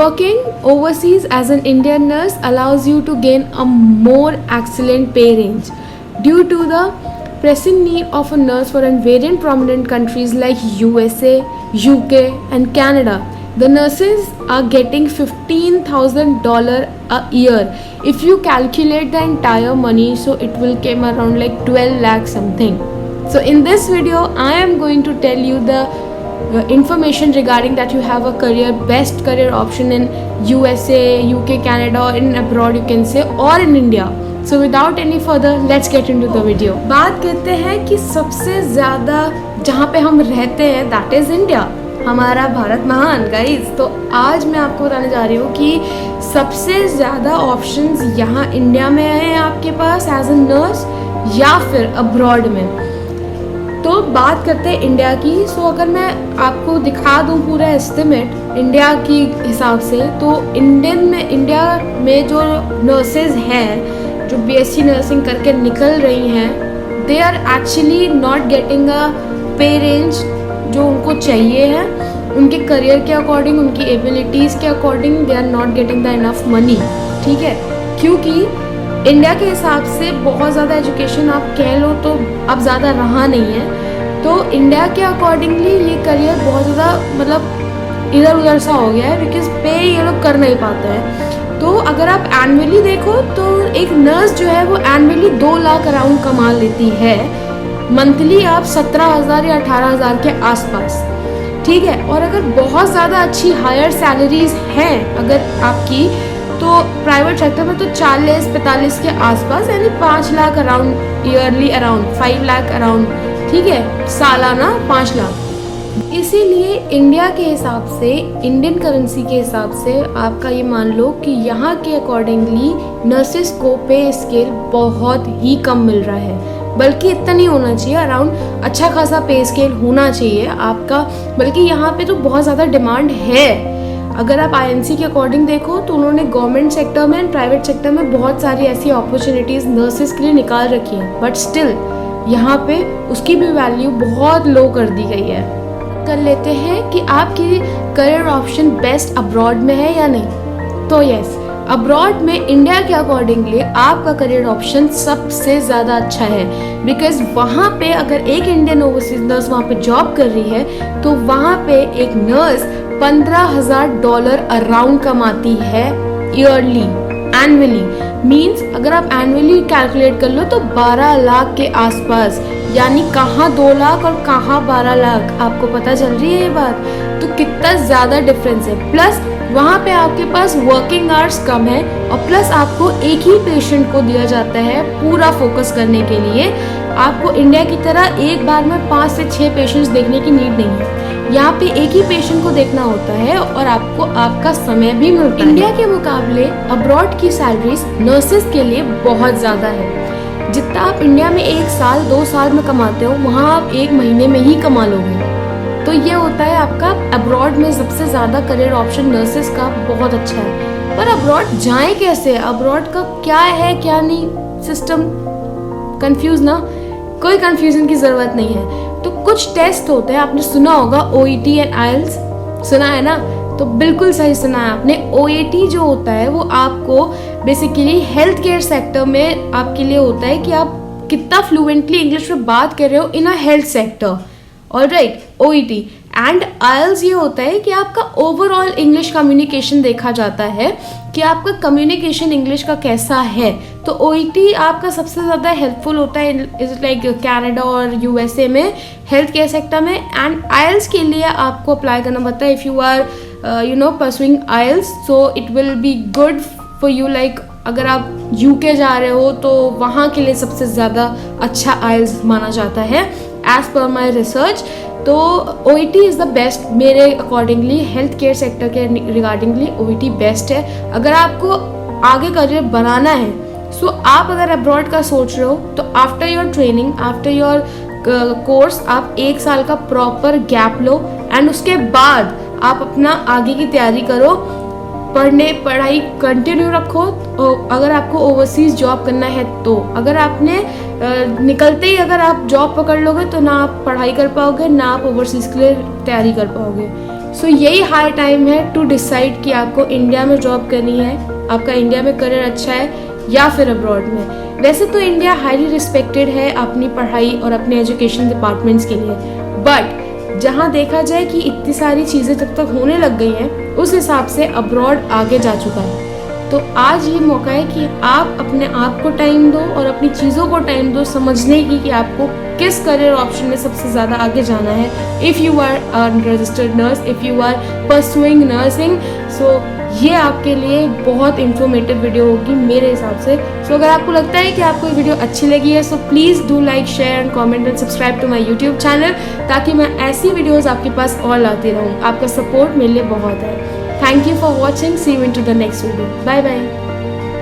Working overseas as an Indian nurse allows you to gain a more excellent pay range due to the pressing need of a nurse for various prominent countries like USA, UK and Canada. The nurses are getting $15,000 a year. If you calculate the entire money, so it will come around like 12 lakh something. So in this video, I am going to tell you the information regarding that you have a best career option in USA, UK, Canada or in abroad you can say, or in India. So without any further, let's get into the video. बात करते हैं कि सबसे ज़्यादा जहाँ पे हम रहते हैं that is India, हमारा भारत महान गाइस। तो आज मैं आपको बताने जा रही हूँ कि सबसे ज़्यादा ऑप्शंस यहाँ इंडिया में हैं आपके पास एज अ नर्स या फिर अब्रॉड में। तो बात करते हैं इंडिया की। सो अगर मैं आपको दिखा दूँ पूरा एस्टिमेट इंडिया की हिसाब से, तो इंडिया में जो नर्सेज हैं जो बीएससी नर्सिंग करके निकल रही हैं, they are actually not getting a pay range जो उनको चाहिए है उनके करियर के अकॉर्डिंग, उनकी एबिलिटीज़ के according. They are not getting the enough money, ठीक है, क्योंकि इंडिया के हिसाब से बहुत ज़्यादा एजुकेशन आप कह लो तो अब ज़्यादा रहा नहीं है। तो इंडिया के अकॉर्डिंगली ये करियर बहुत ज़्यादा मतलब इधर उधर सा हो गया है, बिकॉज पे ये लोग कर नहीं पाते हैं। तो अगर आप एनुअली देखो तो एक नर्स जो है वो एनुअली 2 लाख अराउंड कमा लेती है, मंथली आप 17,000 या 18,000 के आसपास, ठीक है। और अगर बहुत ज़्यादा अच्छी हायर सैलरीज हैं अगर आपकी, तो प्राइवेट सेक्टर में तो 40-45 के आसपास, यानी 5 lakh around yearly, around 5 lakh around, ठीक है, सालाना 5 लाख। इसीलिए इंडिया के हिसाब से, इंडियन करेंसी के हिसाब से आपका ये मान लो कि यहाँ के अकॉर्डिंगली नर्सिस को पे स्केल बहुत ही कम मिल रहा है। बल्कि इतना नहीं होना चाहिए, अराउंड अच्छा खासा पे स्केल होना चाहिए आपका, बल्कि यहाँ पे तो बहुत ज़्यादा डिमांड है। अगर आप आईएनसी के अकॉर्डिंग देखो तो उन्होंने गवर्नमेंट सेक्टर में एंड प्राइवेट सेक्टर में बहुत सारी ऐसी अपॉर्चुनिटीज़ नर्सेज के लिए निकाल रखी हैं, बट स्टिल यहाँ पे उसकी भी वैल्यू बहुत लो कर दी गई है। कर लेते हैं कि आपकी करियर ऑप्शन बेस्ट अब्रॉड में है या नहीं। तो यस, अब्रॉड में इंडिया के अकॉर्डिंगली आपका करियर ऑप्शन सबसे ज़्यादा अच्छा है, बिकॉज वहाँ पे अगर एक इंडियन ओवरसीज नर्स वहाँ पे जॉब कर रही है तो वहाँ पे एक नर्स $15,000 अराउंड कमाती है ईयरली, एनुअली। मीन्स अगर आप एनुअली कैलकुलेट कर लो तो 12 लाख के आसपास, यानी कहाँ 2 लाख और कहाँ 12 लाख, आपको पता चल रही है ये बात। तो कितना ज़्यादा डिफरेंस है। प्लस वहाँ पे आपके पास वर्किंग आवर्स कम है और प्लस आपको एक ही पेशेंट को दिया जाता है पूरा फोकस करने के लिए। आपको इंडिया की तरह एक बार में 5 से 6 पेशेंट्स देखने की नीड नहीं है। यहाँ पे एक ही पेशेंट को देखना होता है और आपको आपका समय भी मिलता है। इंडिया के मुकाबले अब्रॉड की सैलरीज नर्सेज के लिए बहुत ज़्यादा है। जितना आप इंडिया में 1 साल 2 साल में कमाते हो, वहाँ आप 1 महीने में ही कमा लोगे। तो ये होता है आपका अब्रॉड में सबसे ज़्यादा करियर ऑप्शन नर्सेज का बहुत अच्छा है। पर अब्रॉड जाएं कैसे, अब्रॉड का क्या है क्या नहीं सिस्टम, कंफ्यूज ना, कोई कंफ्यूजन की ज़रूरत नहीं है। तो कुछ टेस्ट होते हैं, आपने सुना होगा OET एंड IELTS, सुना है ना? तो बिल्कुल सही सुना है आपने। OET जो होता है वो आपको बेसिकली हेल्थ केयर सेक्टर में आपके लिए होता है कि आप कितना फ्लुएंटली इंग्लिश में बात कर रहे हो in a health sector, alright, OET। And IELTS ये होता है कि आपका ओवरऑल इंग्लिश कम्युनिकेशन देखा जाता है कि आपका कम्युनिकेशन इंग्लिश का कैसा है। तो OET आपका सबसे ज़्यादा हेल्पफुल होता है इज लाइक कनाडा और USA में हेल्थ केयर सेक्टर में। एंड IELTS के लिए आपको अप्लाई करना पड़ता है। If you are pursuing IELTS, so it will be good for you. Like अगर आप UK जा रहे हो तो वहाँ के लिए सबसे ज़्यादा अच्छा IELTS माना जाता है एज पर माई रिसर्च। तो OET इज़ द बेस्ट मेरे अकॉर्डिंगली, हेल्थ केयर सेक्टर के रिगार्डिंगली OET बेस्ट है। अगर आपको आगे करियर बनाना है, सो आप अगर अब्रॉड का सोच रहे हो तो after your training, after your course आप 1 साल का प्रॉपर गैप लो एंड उसके बाद आप अपना आगे की तैयारी करो, पढ़ाई कंटिन्यू रखो। अगर आपको ओवरसीज जॉब करना है तो अगर आपने निकलते ही अगर आप जॉब पकड़ लोगे तो ना आप पढ़ाई कर पाओगे, ना आप ओवरसीज के लिए तैयारी कर पाओगे। सो यही हाई टाइम है टू डिसाइड कि आपको इंडिया में जॉब करनी है, आपका इंडिया में करियर अच्छा है या फिर अब्रॉड में। वैसे तो इंडिया हाईली रिस्पेक्टेड है अपनी पढ़ाई और अपने एजुकेशन डिपार्टमेंट्स के लिए, बट जहाँ देखा जाए कि इतनी सारी चीज़ें जब तक होने लग गई हैं उस हिसाब से अब्रॉड आगे जा चुका है। तो आज ये मौका है कि आप अपने आप को टाइम दो और अपनी चीज़ों को टाइम दो समझने की कि आपको किस करियर ऑप्शन में सबसे ज़्यादा आगे जाना है। If you are unregistered nurse, if you are pursuing nursing, so ये आपके लिए बहुत इन्फॉर्मेटिव वीडियो होगी मेरे हिसाब से। सो अगर आपको लगता है कि आपको ये वीडियो अच्छी लगी है, so please do like, share and comment and subscribe to my YouTube channel, ताकि मैं ऐसी वीडियोज़ आपके पास और लाती रहूँ। आपका सपोर्ट मेरे लिए बहुत है। Thank you for watching. See you into the next video. Bye bye.